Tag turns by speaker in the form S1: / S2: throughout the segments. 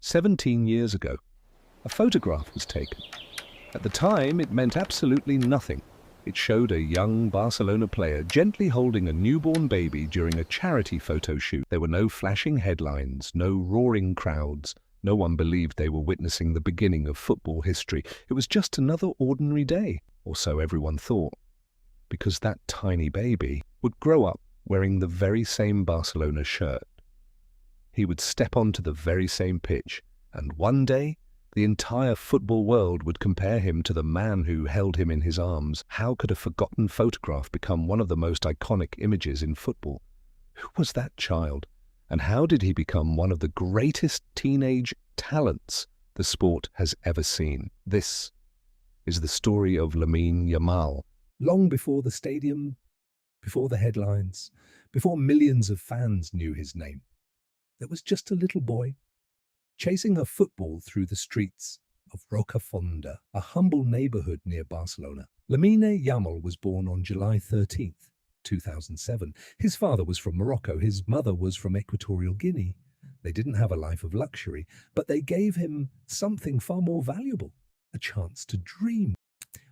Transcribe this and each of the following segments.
S1: 17 years ago, a photograph was taken. At the time, it meant absolutely nothing. It showed a young Barcelona player gently holding a newborn baby during a charity photo shoot. There were no flashing headlines, no roaring crowds. No one believed they were witnessing the beginning of football history. It was just another ordinary day, or so everyone thought, because that tiny baby would grow up wearing the very same Barcelona shirt. He would step onto the very same pitch, and one day, the entire football world would compare him to the man who held him in his arms. How could a forgotten photograph become one of the most iconic images in football? Who was that child? And how did he become one of the greatest teenage talents the sport has ever seen? This is the story of Lamine Yamal. Long before the stadium, before the headlines, before millions of fans knew his name, there was just a little boy chasing a football through the streets of Rocafonda, a humble neighborhood near Barcelona. Lamine Yamal was born on July 13th, 2007. His father was from Morocco. His mother was from Equatorial Guinea. They didn't have a life of luxury, but they gave him something far more valuable, a chance to dream.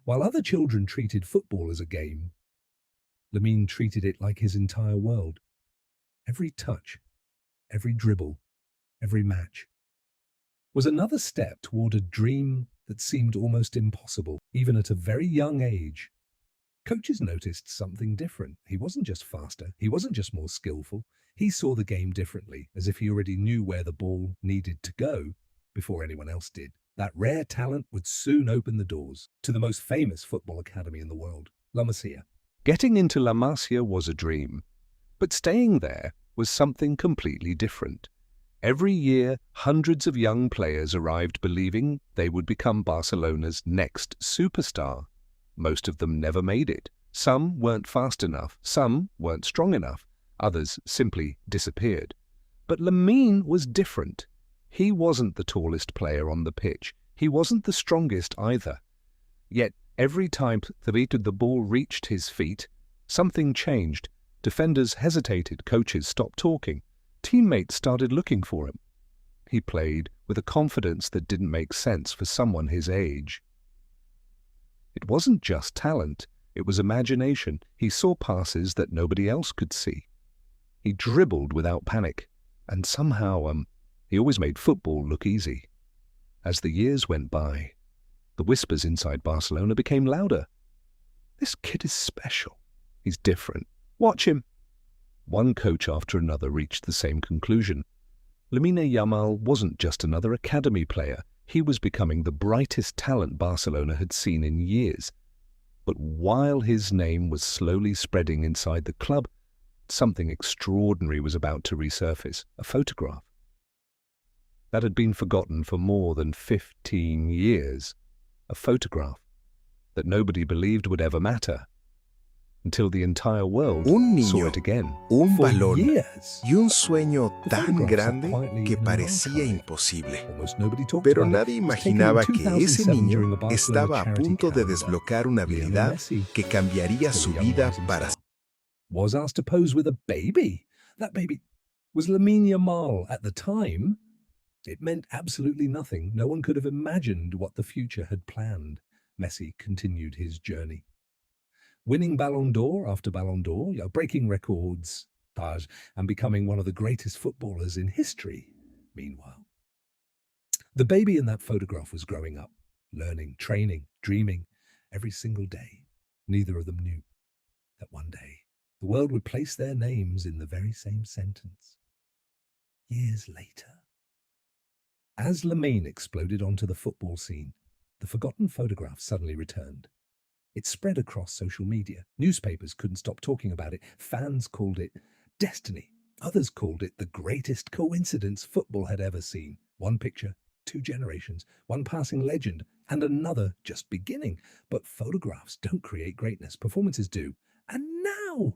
S1: While other children treated football as a game, Lamine treated it like his entire world. Every touch, every dribble, every match was another step toward a dream that seemed almost impossible, even at a very young age. Coaches noticed something different. He wasn't just faster, he wasn't just more skillful. He saw the game differently, as if he already knew where the ball needed to go before anyone else did. That rare talent would soon open the doors to the most famous football academy in the world, La Masia. Getting into La Masia was a dream, but staying there was something completely different. Every year, hundreds of young players arrived believing they would become Barcelona's next superstar. Most of them never made it. Some weren't fast enough, some weren't strong enough, others simply disappeared. But Lamine was different. He wasn't the tallest player on the pitch. He wasn't the strongest either. Yet every time the ball reached his feet, something changed. Defenders hesitated, coaches stopped talking. Teammates started looking for him. He played with a confidence that didn't make sense for someone his age. It wasn't just talent, it was imagination. He saw passes that nobody else could see. He dribbled without panic, and somehow, he always made football look easy. As the years went by, the whispers inside Barcelona became louder. This kid is special. He's different. Watch him. One coach after another reached the same conclusion. Lamine Yamal wasn't just another academy player. He was becoming the brightest talent Barcelona had seen in years. But while his name was slowly spreading inside the club, something extraordinary was about to resurface, a photograph that had been forgotten for more than 15 years, a photograph that nobody believed would ever matter, until the entire world saw it again.
S2: Un
S1: For
S2: balón
S1: years,
S2: y un sueño
S1: the
S2: tan
S1: photographs had
S2: grande
S1: quietly
S2: que
S1: hidden in
S2: parecía
S1: archive.
S2: imposible.
S1: Almost nobody talked
S2: Pero
S1: about it.
S2: nadie
S1: It was taken in
S2: imaginaba que ese
S1: 2007 during
S2: niño
S1: a Barcelona
S2: estaba a
S1: charity
S2: punto de
S1: calendar.
S2: desbloquear una
S1: Lionel
S2: habilidad
S1: Messi,
S2: que cambiaría
S1: still
S2: su
S1: a young
S2: vida
S1: rising
S2: para
S1: star, was asked to pose with a baby. That baby was Lamine Yamal. At the time, it meant absolutely nothing. No one could have imagined what the future had planned. Messi continued his journey, winning Ballon d'Or after Ballon d'Or, breaking records, and becoming one of the greatest footballers in history. Meanwhile, the baby in that photograph was growing up, learning, training, dreaming every single day. Neither of them knew that one day the world would place their names in the very same sentence. Years later, as Lamine exploded onto the football scene, the forgotten photograph suddenly returned. It spread across social media. Newspapers couldn't stop talking about it. Fans called it destiny. Others called it the greatest coincidence football had ever seen. One picture, two generations, one passing legend, and another just beginning. But photographs don't create greatness. Performances do. And now,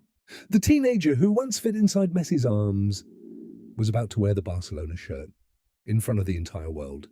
S1: the teenager who once fit inside Messi's arms was about to wear the Barcelona shirt in front of the entire world.